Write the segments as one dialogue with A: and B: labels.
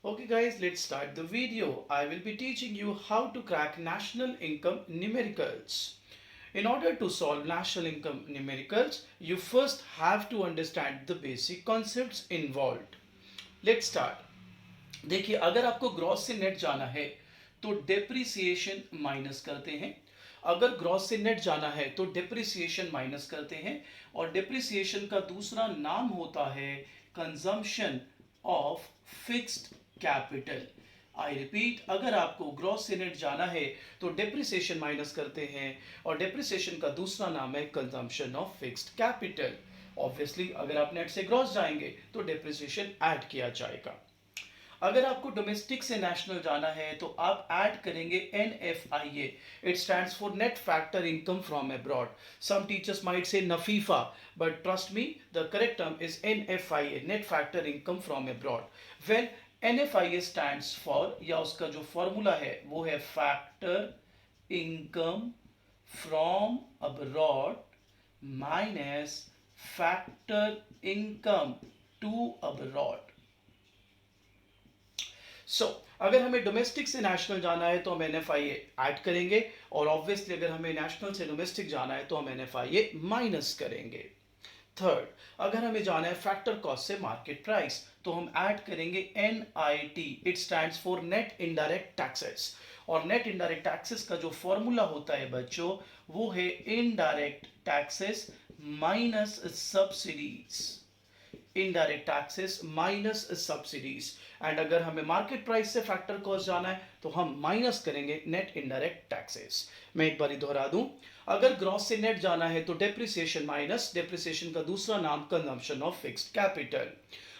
A: Okay guys, let's start the video. I will be teaching you how to crack national income numericals. In order to solve national income numericals, you first have to understand the basic concepts involved. Let's start. देखिए, अगर आपको gross से net जाना है तो depreciation minus करते हैं। अगर ग्रॉस से नेट जाना है तो डेप्रिसिएशन माइनस करते हैं, और डेप्रिसिएशन का दूसरा नाम होता है consumption of fixed capital. I repeat, अगर आपको ग्रॉस से नेट जाना है तो डेप्रिसिएशन माइनस करते हैं, और डेप्रिसिएशन का दूसरा नाम है consumption of fixed capital. Obviously अगर आप नेट से ग्रॉस जाएंगे तो डेप्रिसिएशन ऐड किया जाएगा। अगर आपको डोमेस्टिक से नेशनल जाना है तो आप ऐड करेंगे NFIA। It stands for net factor income from abroad. Some teachers might say नफीफा, but trust me, the correct term is NFIA, net factor income from abroad. Well, NFIA stands for, या उसका जो formula है वो है factor income from abroad minus factor income to abroad. अगर हमें domestic से नेशनल जाना है तो हम NFIA ऐड करेंगे, और ऑब्वियसली अगर हमें नेशनल से डोमेस्टिक जाना है तो हम NFIA माइनस करेंगे। थर्ड, अगर हमें जाना है फैक्टर कॉस्ट से मार्केट प्राइस तो हम ऐड करेंगे NIT। It stands for net indirect taxes, और नेट इनडायरेक्ट टैक्सेस का जो फॉर्मूला होता है बच्चों वो है indirect taxes minus subsidies. Indirect taxes minus subsidies. And अगर हमें मार्केट प्राइस से फैक्टर कॉस्ट जाना है तो हम माइनस करेंगे नेट इनडायरेक्ट टैक्सेस। मैं एक बार दोहरा दूं, अगर ग्रॉस से नेट जाना है तो डेप्रिसिएशन माइनस, डेप्रिसिएशन का दूसरा नाम कंजम्पशन ऑफ फिक्स्ड कैपिटल।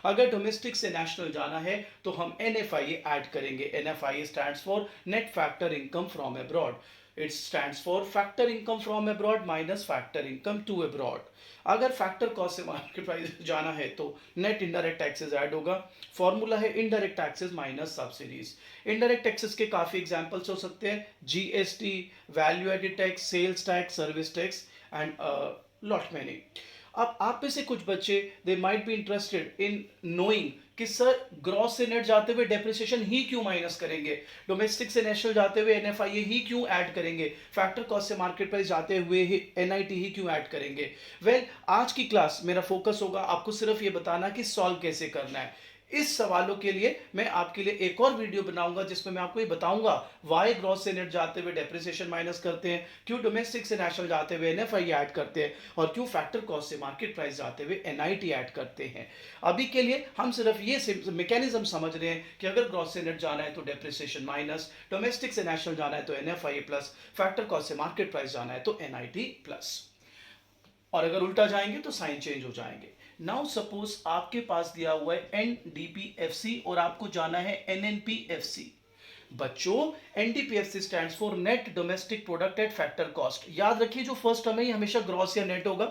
A: अगर डोमेस्टिक से नेशनल जाना है तो हम NFIA ऐड करेंगे। NFIA stands for net factor income from abroad. It stands for factor income from abroad minus factor income to abroad. अगर फैक्टर कॉस्ट से मार्केट प्राइस जाना है तो नेट इनडायरेक्ट टैक्सेस ऐड होगा। फॉर्मूला है indirect taxes minus subsidies. Indirect taxes के काफी examples हो सकते हैं, GST, value added tax, sales tax, service tax and lot many. अब आप में से कुछ बच्चे they might be interested in knowing कि सर ग्रॉस से नेट जाते हुए डेप्रिसिएशन ही क्यों माइनस करेंगे, डोमेस्टिक से नेशनल जाते हुए NFIA ही क्यों ऐड करेंगे, फैक्टर कॉस्ट से मार्केट प्राइस जाते हुए ही NIT ही क्यों ऐड करेंगे। वेल, आज की क्लास मेरा फोकस होगा आपको सिर्फ ये बताना कि सॉल्व कैसे करना है। इस सवालों के लिए मैं आपके लिए एक और वीडियो बनाऊंगा जिसमें मैं आपको ये बताऊंगा वाई ग्रॉस से नेट जाते हुए डेप्रिसिएशन माइनस करते हैं, क्यों डोमेस्टिक से नेशनल जाते हुए NFIA ऐड करते हैं, और क्यों फैक्टर कॉस्ट से मार्केट प्राइस जाते हुए NIT ऐड करते हैं। अभी के लिए हम सिर्फ ये मैकेनिज्म समझ रहे हैं कि अगर ग्रॉस से नेट जाना है तो डेप्रिसिएशन माइनस, डोमेस्टिक से नेशनल जाना है तो NFIA प्लस, फैक्टर कॉस्ट से मार्केट प्राइस जाना है तो NIT प्लस, और अगर उल्टा जाएंगे तो साइन चेंज हो जाएंगे। नाउ सपोज आपके पास दिया हुआ है NDPFC और आपको जाना है NNPFC। बच्चों, NDPFC stands for net domestic product at factor cost. याद रखिए, जो फर्स्ट टर्म है ये हमेशा ग्रॉस या नेट होगा,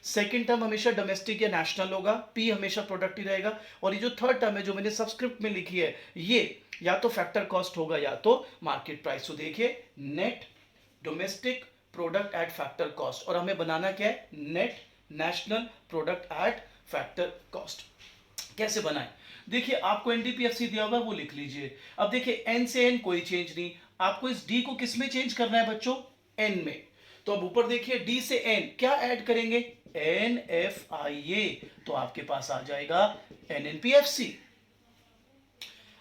A: सेकंड टर्म हमेशा डोमेस्टिक या नेशनल होगा, P हमेशा प्रोडक्ट ही रहेगा, और ये जो थर्ड टर्म है जो मैंने सबस्क्रिप्ट में लिखी है ये या तो फैक्टर कॉस्ट होगा या तो मार्केट प्राइस। तो देखिए, net domestic product at factor cost, और हमें बनाना क्या है, net national product at factor cost. कैसे बनाएं, देखिए आपको NDPFC दिया होगा वो लिख लीजिए। अब देखिए N से N कोई चेंज नहीं, आपको इस D को किस में चेंज करना है बच्चों, N में। तो अब ऊपर देखिए D से N क्या ऐड करेंगे, NFIA, तो आपके पास आ जाएगा NNPFC।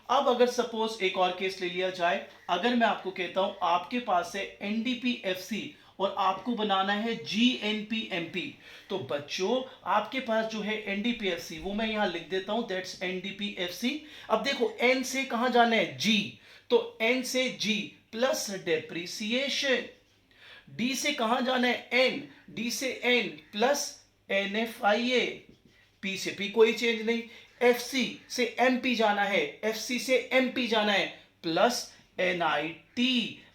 A: अब अगर सपोज एक और केस ले लिया जाए, अगर मैं आपको कहता हूं आपके पास है NDPFC और आपको बनाना है GNPMP, तो बच्चों आपके पास जो है NDPFC वो मैं यहां लिख देता हूं, दैट्स NDPFC। अब देखो N से कहां जाना है, G, तो N से G प्लस डेप्रिसिएशन। D से कहां जाना है, N, D से N प्लस NFIA। P से P कोई चेंज नहीं, FC से MP जाना है, FC से MP जाना है, plus NIT,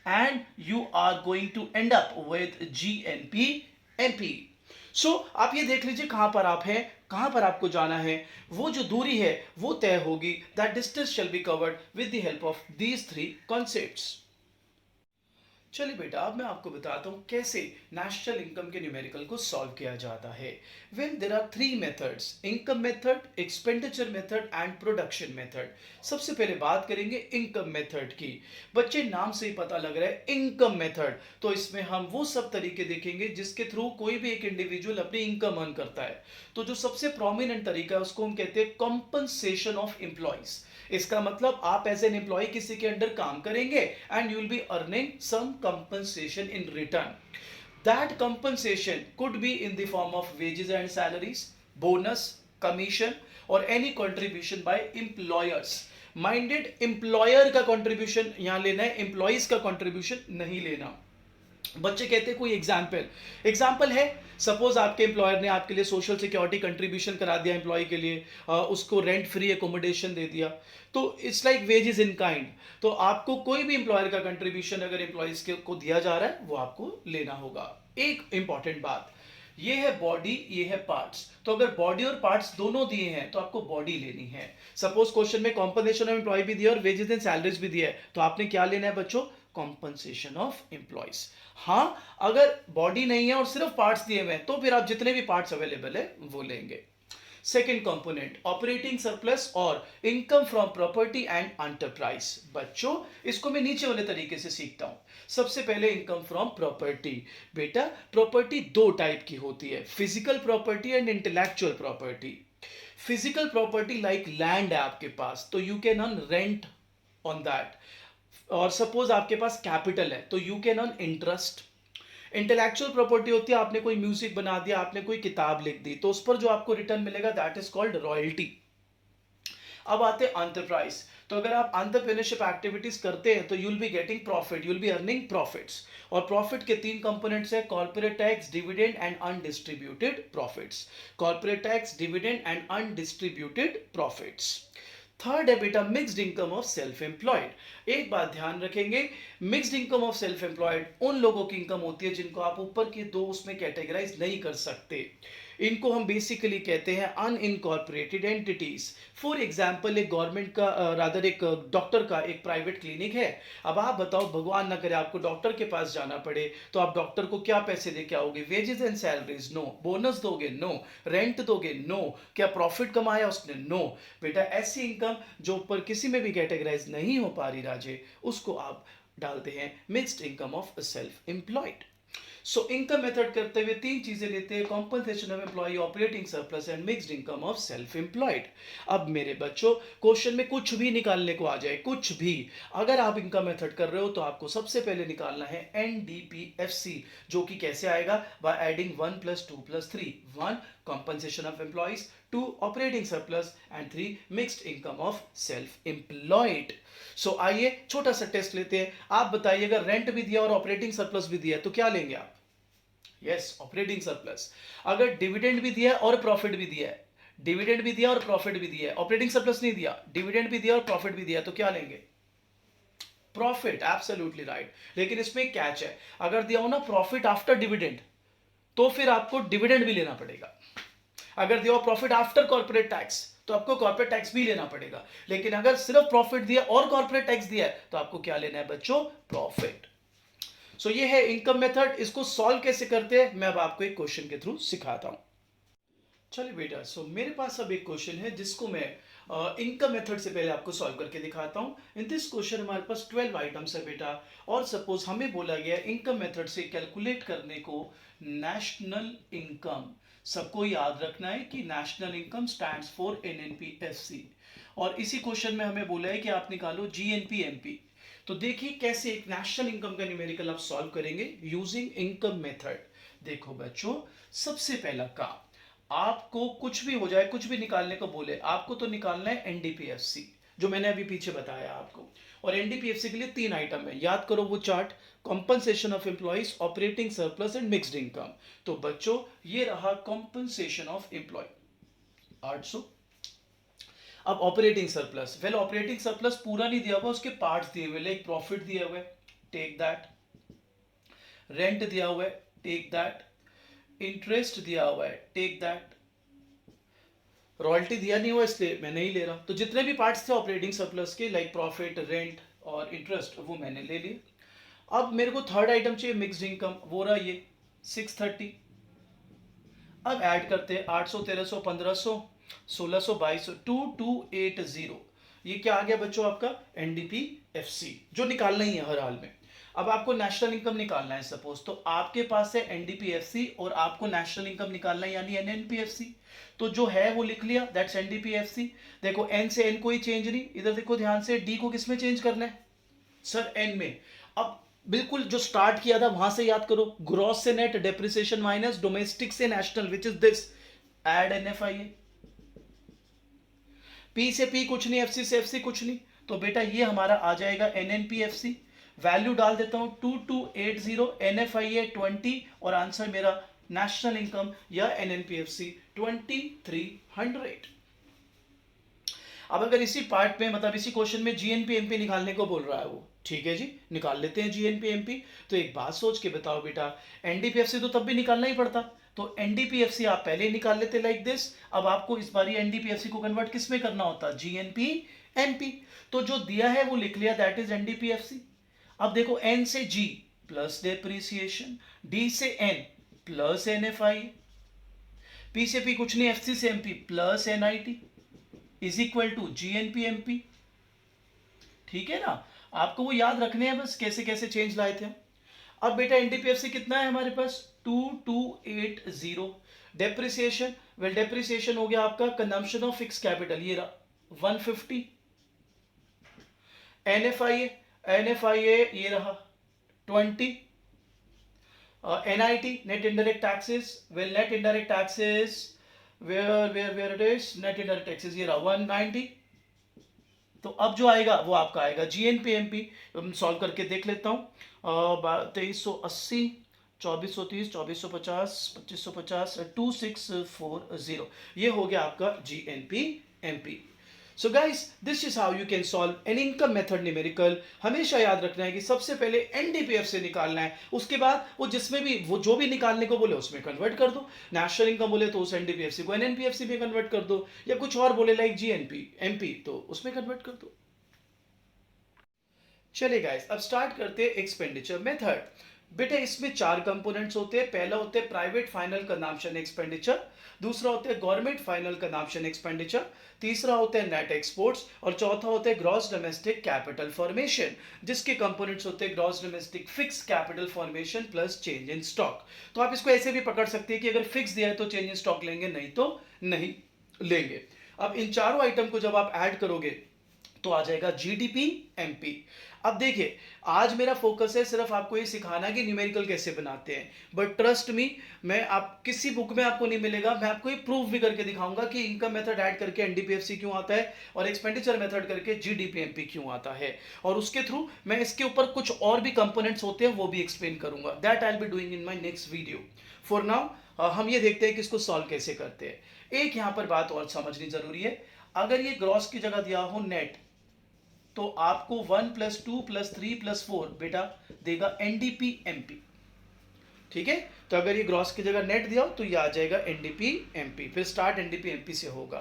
A: and you are going to end up with GNPMP। आप ये देख लीजिए कहां पर आप हैं, कहां पर आपको जाना है, वो जो दूरी है वो तय होगी, that distance shall be covered with the help of these three concepts. चलिए बेटा, अब मैं आपको बताता हूँ कैसे नेशनल इनकम के न्यूमेरिकल को सॉल्व किया जाता है। Well, there are three methods: income method, expenditure method and production method. सबसे पहले बात करेंगे इनकम मेथड की। बच्चे, नाम से ही पता लग रहा है इनकम मेथड, तो इसमें हम वो सब तरीके देखेंगे जिसके थ्रू कोई भी एक इंडिविजुअल अपनी इनकम अर्न करता है। तो जो सबसे प्रोमिनेंट तरीका है उसको हम कहते हैं कॉम्पनसेशन ऑफ एम्प्लॉइज। इसका मतलब आप एज एन एम्प्लॉय किसी के अंडर काम करेंगे and you will be earning some compensation in return. That compensation could be in the form of wages and salaries, bonus, commission और any contribution by employers. Minded, employer का contribution यहां लेना है, employees का contribution नहीं लेना। बच्चे कहते हैं कोई एग्जाम्पल है, सपोज आपके एम्प्लॉयर ने आपके लिए सोशल सिक्योरिटी कंट्रीब्यूशन करा दिया एम्प्लॉय के लिए, उसको रेंट फ्री एकोमोडेशन दे दिया, तो it's like wages in kind. तो आपको कोई भी एम्प्लॉयर का कंट्रीब्यूशन अगर एम्प्लॉयज को दिया जा रहा है वो आपको लेना होगा। एक इंपॉर्टेंट बात, ये है बॉडी, ये है पार्ट्स। तो अगर बॉडी और पार्ट्स दोनों दिए हैं तो आपको बॉडी लेनी है। सपोज क्वेश्चन में कॉम्पनसेशन ऑफ एम्प्लॉय भी दिया और वेजेस एंड सैलरीज भी दिया है, तो आपने क्या लेना है बच्चों? Compensation of employees. हाँ, अगर बॉडी नहीं है और सिर्फ पार्ट्स दिए हुए हैं तो फिर आप जितने भी पार्ट्स अवेलेबल है वो लेंगे। सेकेंड कंपोनेंट, ऑपरेटिंग सरप्लस और income from property and enterprise. बच्चों, इसको मैं नीचे वाले तरीके से सीखता हूं। सबसे पहले इनकम फ्रॉम प्रॉपर्टी। बेटा, प्रॉपर्टी दो टाइप की होती है, physical property and intellectual property. Physical property like land है आपके पास, तो you can earn rent on that. और सपोज आपके पास कैपिटल है तो you can earn interest. Intellectual property होती है, आपने कोई म्यूजिक बना दिया, आपने कोई किताब लिख दी, तो उस पर जो आपको रिटर्न मिलेगा दैट इज कॉल्ड रॉयल्टी। अब आते हैं एंटरप्राइज। तो अगर आप एंटरप्रेन्योरशिप एक्टिविटीज करते हैं तो you will be getting profit, you will be earning profits. और प्रॉफिट के तीन कंपोनेंट्स हैं, corporate tax, dividend and undistributed profits. Corporate tax, dividend and undistributed profits. Third है बेटा mixed income of self employed. एक बात ध्यान रखेंगे, mixed income of self employed उन लोगों की इनकम होती है जिनको आप ऊपर के दो उसमें कैटेगराइज नहीं कर सकते। इनको हम बेसिकली कहते हैं अनइनकॉर्पोरेटेड एंटिटीज। फॉर एग्जाम्पल, एक गवर्नमेंट का रादर एक डॉक्टर का एक प्राइवेट क्लिनिक है। अब आप बताओ, भगवान ना करे आपको डॉक्टर के पास जाना पड़े, तो आप डॉक्टर को क्या पैसे दे के आओगे? Wages and salaries? No. Bonus दोगे? नो। रेंट दोगे? नो। क्या प्रॉफिट कमाया उसने? नो। बेटा, ऐसी इनकम जो ऊपर किसी में भी कैटेगराइज नहीं हो पा रही राजे, उसको आप डालते हैं mixed income of self employed. So income method करते हुए तीन चीजें लेते हैं, compensation of employee, operating surplus and mixed income of self employed. अब मेरे बच्चों, क्वेश्चन में कुछ भी निकालने को आ जाए, कुछ भी, अगर आप इनकम मेथड कर रहे हो तो आपको सबसे पहले निकालना है एनडीपीएफसी, जो कि कैसे आएगा? By adding 1 + 2 + 3। 1 compensation of employees, 2 operating surplus and 3 mixed income of self employed। सो आइए छोटा सा टेस्ट लेते हैं। आप बताइए, अगर रेंट भी दिया और ऑपरेटिंग सरप्लस भी दिया तो क्या लेंगे आप? Yes, operating surplus. अगर डिविडेंड भी दिया है और प्रॉफिट भी दिया है, डिविडेंड भी दिया और प्रॉफिट भी दिया है, ऑपरेटिंग सरप्लस नहीं दिया, डिविडेंड भी दिया और प्रॉफिट भी दिया, तो क्या लेंगे? प्रॉफिट। Absolutely right. लेकिन इसमें एक कैच है, अगर दिया हो ना प्रॉफिट आफ्टर डिविडेंड, तो फिर आपको डिविडेंड भी लेना पड़ेगा। अगर दिया हो प्रॉफिट आफ्टर कॉर्पोरेट टैक्स, तो आपको कॉर्पोरेट टैक्स भी लेना पड़ेगा। लेकिन अगर सिर्फ प्रॉफिट दिया और कॉर्पोरेट टैक्स दिया है तो आपको क्या लेना है बच्चों? प्रॉफिट। सो ये है इनकम मेथड। इसको सॉल्व कैसे करते हैं मैं अब आपको एक क्वेश्चन के थ्रू सिखाता हूं। चलिए बेटा, सो मेरे पास अब एक क्वेश्चन है जिसको मैं इनकम मेथड से पहले आपको सॉल्व करके दिखाता हूं। इन दिस क्वेश्चन हमारे पास 12 आइटम्स है बेटा, और सपोज हमें बोला गया इनकम मेथड से कैलकुलेट करने को नेशनल इनकम। सबको याद रखना है कि नेशनल इनकम स्टैंड्स फॉर एनएनपीएफसी। और इसी क्वेश्चन में हमें बोला है कि आप निकालो जीएनपीएमपी। तो देखिए कैसे एक नेशनल इनकम का न्यूमेरिकल आप सॉल्व करेंगे यूजिंग इनकम मेथड। देखो बच्चों, सबसे पहला काम, आपको कुछ भी हो जाए, कुछ भी निकालने को बोले, आपको तो निकालना है एनडीपीएफसी, जो मैंने अभी पीछे बताया आपको। और एनडीपीएफसी के लिए 3 आइटम है, याद करो वो chart, compensation of employees, operating surplus and mixed income. तो बच्चों, ये रहा कॉम्पनसेशन ऑफ एम्प्लॉय 800। अब operating surplus, well operating surplus पूरा नहीं दिया हुआ, उसके पार्ट्स दिए हुए, लाइक प्रॉफिट दिया हुआ है, टेक दैट। रेंट दिया हुआ है, टेक दैट। इंटरेस्ट दिया हुआ है, टेक दैट। रॉयल्टी दिया नहीं हुआ इसलिए मैं नहीं ले रहा। तो जितने भी पार्ट्स थे ऑपरेटिंग सरप्लस के, लाइक प्रॉफिट, रेंट और इंटरेस्ट, वो मैंने ले लिए। अब मेरे को थर्ड आइटम चाहिए मिक्स्ड इनकम, वो रहा ये 630। अब ऐड करते हैं 800, 1300, 1500, 1600, 2200, 2280। ये क्या आ गया बच्चों आपका एनडीपीएफसी, जो निकालना ही है हर हाल में। अब आपको नेशनल इनकम निकालना है सपोज, तो आपके पास है एनडीपीएफसी और आपको नेशनल इनकम निकालना है यानी एनएनपीएफसी। तो जो है वो लिख लिया, दैट्स एनडीपीएफसी। देखो एन से एन कोई चेंज नहीं, इधर देखो ध्यान से, डी को किस में चेंज करना है सर, एन में। अब बिल्कुल जो स्टार्ट किया था वहां से याद करो, ग्रॉस से नेट, डेप्रिसिएशन माइनस डोमेस्टिक से national, which is this, add NFIA. P से पी कुछ नहीं, एफसी से एफसी कुछ नहीं, तो बेटा ये हमारा आ जाएगा एनएनपीएफसी। वैल्यू डाल देता हूं 2280, एनएफआईए 20, और आंसर मेरा नेशनल इनकम या एनएनपीएफसी 2300। अब अगर इसी पार्ट में मतलब इसी क्वेश्चन में जीएनपीएमपी निकालने को बोल रहा है वो, ठीक है जी, निकाल लेते हैं जीएनपीएमपी। तो एक बात सोच के बताओ बेटा, एनडीपीएफसी तो तब भी निकालना ही पड़ता, तो एनडीपीएफसी आप पहले ही निकाल लेते लाइक दिस। अब आपको इस बार एनडीपीएफसी को कन्वर्ट किस में करना होता, जीएनपीएमपी। तो जो दिया है वो लिख लिया, दैट इज एनडीपीएफसी। अब देखो एन से जी प्लस डेप्रिसिएशन, डी से एन प्लस एनएफआई, पी से पी कुछ नहीं, एफसी से MP plus NIT is equal to GNPMP. ठीक है ना, आपको वो याद रखने हैं बस कैसे कैसे चेंज लाए थे। अब बेटा एनडीपीएफसी कितना है हमारे पास, 2280। डेप्रिसिएशन, वेल डेप्रिसिएशन हो गया आपका कंजम्पशन ऑफ फिक्स कैपिटल, ये रहा 150। एनएफआईए, एनएफआईए ये रहा 20। NIT net indirect taxes, well net indirect taxes where it is, net indirect taxes ये रहा 190। तो अब जो आएगा वो आपका आएगा जीएनपीएमपी। सॉल्व करके देख लेता हूँ, 2380, 2430, 2450, 2550, 2640, ये हो गया आपका GNPMP. So guys, this is how you can solve an income method numerical. हमेशा याद रखना है कि सबसे पहले एनडीपीएफ से निकालना है, उसके बाद वो जिसमें भी वो जो भी निकालने को बोले उसमें कन्वर्ट कर दो। नेशनल इनकम बोले तो उस एनडीपीएफसी को एनएनपीएफसी में कन्वर्ट कर दो, या कुछ और बोले लाइक जीएनपी एमपी तो उसमें कन्वर्ट कर दो। चलिए गाइस, अब स्टार्ट करते हैं एक्सपेंडिचर मेथड। बेटा इसमें चार कंपोनेंट्स होते हैं। पहला होते हैं प्राइवेट फाइनल कंजम्पशन एक्सपेंडिचर, दूसरा होता है गवर्नमेंट फाइनल कंजम्पशन एक्सपेंडिचर, तीसरा होता है नेट एक्सपोर्ट्स, और चौथा होता है ग्रॉस डोमेस्टिक कैपिटल फॉर्मेशन, जिसके कंपोनेंट्स होते हैं gross domestic fix capital formation plus change in stock. तो आप इसको ऐसे भी पकड़ सकते हैं कि अगर फिक्स दिया है तो चेंज इन स्टॉक लेंगे, नहीं तो नहीं लेंगे। अब इन चारों आइटम को जब आप ऐड करोगे तो आ जाएगा जीडीपी एमपी। अब देखिए, आज मेरा फोकस है सिर्फ आपको ये सिखाना कि न्यूमेरिकल कैसे बनाते हैं, बट ट्रस्ट मी, मैं आप किसी बुक में आपको नहीं मिलेगा, मैं आपको ये प्रूफ भी करके दिखाऊंगा कि इनकम मेथड ऐड करके एनडीपीएफसी क्यों आता है और एक्सपेंडिचर मेथड करके जीडीपीएमपी क्यों आता है, और उसके थ्रू मैं इसके ऊपर कुछ और भी कंपोनेंट्स होते हैं वो भी एक्सप्लेन करूंगा। That I will be doing in my next video. For now हम ये देखते हैं कि इसको सॉल्व कैसे करते हैं। एक यहां पर बात और समझनी जरूरी है, अगर ये ग्रॉस की जगह दिया हो नेट, तो आपको 1 + 2 + 3 + 4 बेटा देगा एनडीपीएमपी। ठीक है, तो अगर ये ग्रॉस की जगह नेट दिया हो तो ये आ जाएगा एनडीपीएमपी, फिर स्टार्ट एनडीपीएमपी से होगा।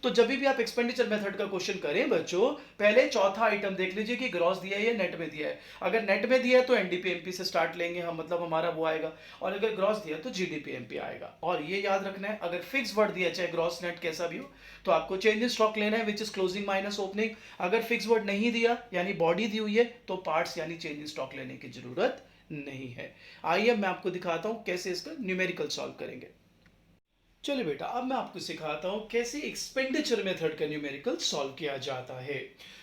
A: तो जब भी आप एक्सपेंडिचर मेथड का क्वेश्चन करें बच्चों, पहले चौथा आइटम देख लीजिए कि ग्रॉस दिया है या नेट में दिया है। अगर नेट में दिया है तो एनडीपीएमपी से स्टार्ट लेंगे हम, मतलब हमारा वो आएगा, और अगर ग्रॉस दिया तो जीडीपीएमपी आएगा। और ये याद रखना है, अगर फिक्स वर्ड दिया चाहे ग्रॉस नेट कैसा भी हो, तो आपको चेंज इन स्टॉक लेना है which is closing minus opening. अगर फिक्स वर्ड नहीं दिया यानी बॉडी दी हुई है तो पार्ट्स यानी चेंज इन स्टॉक लेने की जरूरत नहीं है। आइए मैं आपको दिखाता हूं कैसे इसका न्यूमेरिकल सॉल्व करेंगे। चलिए बेटा, अब मैं आपको सिखाता हूं कैसे एक्सपेंडिचर मेथड का न्यूमेरिकल सॉल्व किया जाता है।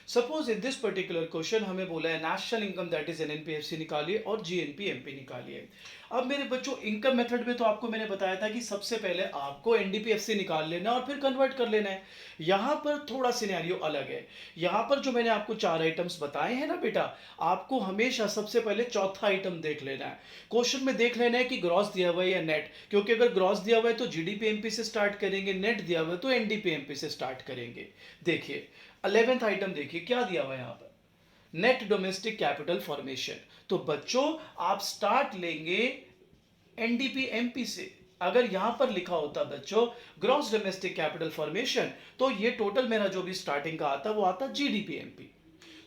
A: Suppose in this particular question हमें बोला है नेशनल इनकम दैट इज एनएनपीएफसी निकालिए और जीएनपीएमपी निकालिए। अब मेरे बच्चों इनकम मेथड में तो आपको मैंने बताया था कि सबसे पहले आपको एनडीपीएफसी निकाल लेना और फिर कन्वर्ट कर लेना है। यहाँ पर थोड़ा सिनेरियो अलग है। यहाँ पर जो मैंने आपको चार आइटम्स बताए हैं ना बेटा, आपको हमेशा सबसे पहले चौथा आइटम देख लेना है। क्वेश्चन में देख लेना है कि ग्रॉस दिया हुआ है या नेट, क्योंकि अगर ग्रॉस दिया हुआ है तो जीडीपीएमपी से स्टार्ट करेंगे, नेट दिया हुआ है तो एनडीपीएमपी से स्टार्ट करेंगे। देखिए 11th आइटम देखिए क्या दिया हुआ है यहाँ पर, नेट डोमेस्टिक कैपिटल फॉर्मेशन। तो बच्चों आप स्टार्ट लेंगे एनडीपीएमपी से। अगर यहां पर लिखा होता बच्चों ग्रॉस डोमेस्टिक कैपिटल फॉर्मेशन, तो ये टोटल मेरा जो भी स्टार्टिंग का आता वो आता जीडीपीएमपी।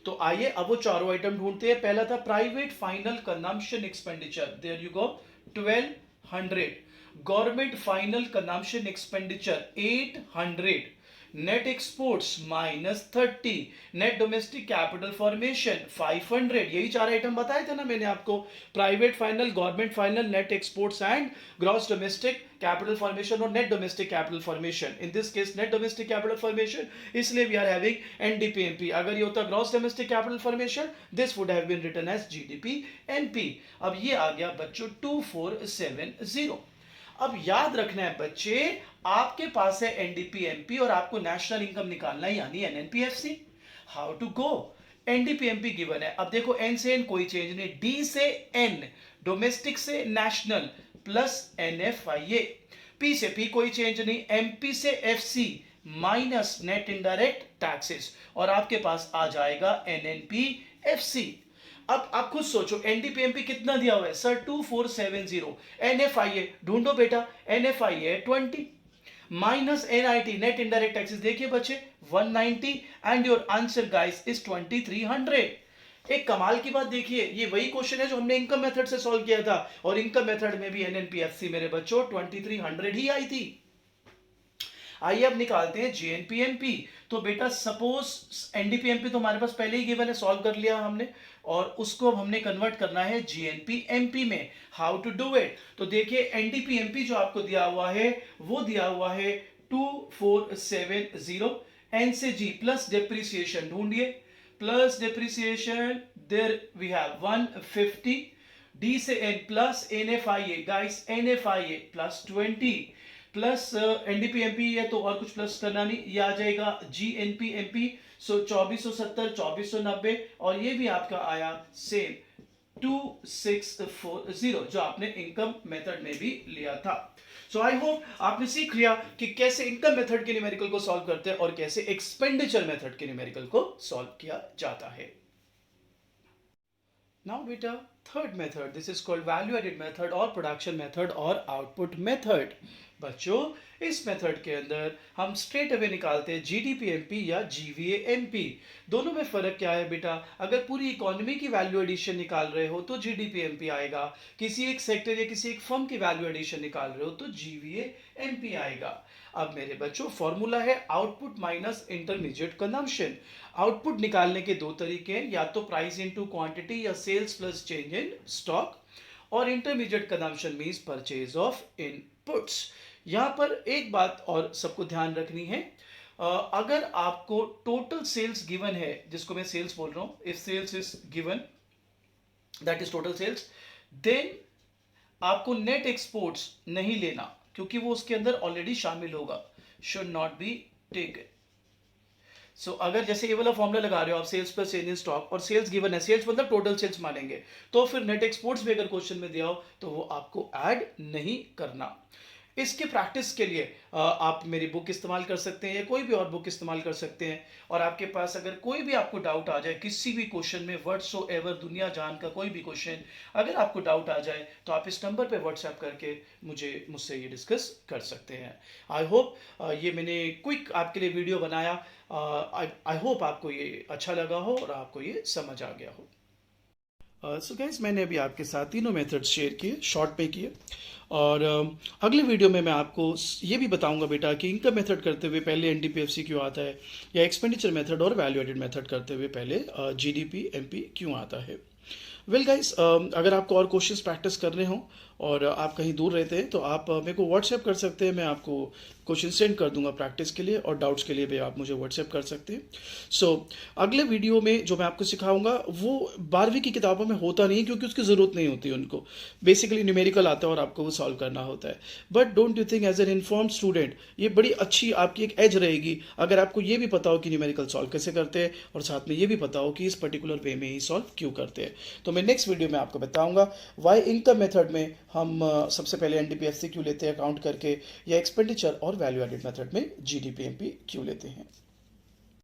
A: तो आइए अब वो चारों आइटम ढूंढते हैं। पहला था private final consumption expenditure, there you go 1200, government final consumption expenditure 800, net exports -30, net domestic capital formation 500। यही चार आइटम बताए थे ना मैंने आपको, private final, government final, net exports and gross domestic capital formation और net domestic capital formation. In this case net domestic capital formation, इसलिए we are having NDPMP. अगर ये होता gross domestic capital formation, this would have been written as GDP MP. अब ये आ गया बच्चों 2470। अब याद रखना है बच्चे, आपके पास है एनडीपीएमपी और आपको नेशनल इनकम निकालना है यानी NNPFC. How to go? NDPMP given है। अब देखो एन से एन कोई चेंज नहीं, डी से एन, डोमेस्टिक से नेशनल प्लस एनएफआईए, पी से पी कोई चेंज नहीं, एमपी से FC minus net indirect taxes, और आपके पास आ जाएगा एनएनपीएफसी। अब आप खुद सोचो एनडीपीएमपी कितना दिया हुआ है सर 2470, एनएफआईए ढूंढो बेटा, NFIA 20 minus NIT net indirect taxes देखिए बच्चे 190 and your answer guys is 2300। एक कमाल की बात देखिए, ये वही क्वेश्चन है जो हमने इनकम मेथड से सॉल्व किया था, और इनकम मेथड में भी एनएनपीएफसी मेरे बच्चों 2300 ही आई थी। आइए अब निकालते हैं जीएनपीएमपी। तो बेटा सपोज एनडीपीएमपी तो हमारे पास पहले ही गिवन है, सॉल्व कर लिया हमने, और उसको अब हमने कन्वर्ट करना है जीएनपीएमपी में। How to do it? तो देखिए एनडीपीएमपी जो आपको दिया हुआ है वो दिया हुआ है 2470, एन से जी प्लस डेप्रिसिएशन ढूंढिए, plus depreciation there we have 150, D से N plus NFIA guys, NFIA plus 20 plus NDPMP है तो और कुछ प्लस करना नहीं, ये आ जाएगा जीएनपीएमपी। सो 2470 2490, और ये भी आपका आया सेम 2640 जो आपने इनकम मेथड में भी लिया था। सो आई होप आपने सीख लिया कि कैसे इनकम मेथड के न्यूमेरिकल को सॉल्व करते हैं और कैसे एक्सपेंडिचर मेथड के न्यूमेरिकल को सॉल्व किया जाता है। Now beta, third method, this is called value added method और production method और output method। बच्चों इस मेथड के अंदर हम स्ट्रेट अवे निकालते हैं जीडीपीएमपी या जीवीएएमपी। दोनों में फर्क क्या है बेटा? अगर पूरी इकोनॉमी की वैल्यू एडिशन निकाल रहे हो तो जीडीपीएमपी आएगा, किसी एक सेक्टर या किसी एक फर्म की वैल्यू एडिशन निकाल रहे हो तो जीवीएएमपी आएगा। अब मेरे बच्चों फॉर्मूला है output minus intermediate consumption. Output निकालने के दो तरीके हैं, या तो प्राइस इनटू क्वांटिटी या sales plus change in stock, और intermediate consumption means purchase of inputs. यहां पर एक बात और सबको ध्यान रखनी है, अगर आपको टोटल सेल्स गिवन है, जिसको मैं सेल्स बोल रहा हूं, if sales is given that is total sales, then आपको नेट एक्सपोर्ट्स नहीं लेना क्योंकि वो उसके अंदर ऑलरेडी शामिल होगा, should not be taken. So अगर जैसे ये वाला फॉर्मूला लगा रहे हो आप, sales plus change in stock, और सेल्स गिवन है, सेल्स मतलब टोटल सेल्स मानेंगे, तो फिर नेट एक्सपोर्ट्स भी अगर क्वेश्चन में दिया हो तो वो आपको ऐड नहीं करना। इसके प्रैक्टिस के लिए आप मेरी बुक इस्तेमाल कर सकते हैं या कोई भी और बुक इस्तेमाल कर सकते हैं, और आपके पास अगर कोई भी आपको डाउट आ जाए किसी भी क्वेश्चन में, व्हाटसोएवर दुनिया जान का कोई भी क्वेश्चन अगर आपको डाउट आ जाए तो आप इस नंबर पे व्हाट्सएप करके मुझसे ये डिस्कस कर सकते हैं। आई होप ये मैंने क्विक आपके लिए वीडियो बनाया, आई होप आपको ये अच्छा लगा हो और आपको ये समझ आ गया हो। सो गाइस मैंने अभी आपके साथ तीनों मेथड्स शेयर किए, शॉर्ट में किए, और अगले वीडियो में मैं आपको ये भी बताऊंगा बेटा कि इनकम मेथड करते हुए पहले एनडीपीएफसी क्यों आता है, या एक्सपेंडिचर मेथड और वैल्यू एडेड मेथड करते हुए पहले जीडीपीएमपी क्यों आता है। वेल गाइस, अगर आपको और क्वेश्चंस प्रैक्टिस करने हो और आप कहीं दूर रहते हैं तो आप मेरे को व्हाट्सएप कर सकते हैं, मैं आपको क्वेश्चन सेंड कर दूंगा प्रैक्टिस के लिए, और डाउट्स के लिए भी आप मुझे व्हाट्सएप कर सकते हैं। सो अगले वीडियो में जो मैं आपको सिखाऊंगा वो 12वीं की किताबों में होता नहीं है क्योंकि उसकी ज़रूरत नहीं होती उनको, बेसिकली न्यूमेरिकल आता है और आपको वो सॉल्व करना होता है। But don't you think as an informed student ये बड़ी अच्छी आपकी एक एज रहेगी अगर आपको ये भी पता हो कि न्यूमेरिकल सॉल्व कैसे करते हैं, और साथ में ये भी पता हो कि इस पर्टिकुलर वे में ही सॉल्व क्यों करते हैं। तो मैं नेक्स्ट वीडियो में आपको बताऊंगा वाई इनकम मेथड में हम सबसे पहले एनडीपीएफसी क्यों लेते हैं अकाउंट करके, या एक्सपेंडिचर और वैल्यू एडेड मेथड में जीडीपीएमपी क्यों लेते हैं।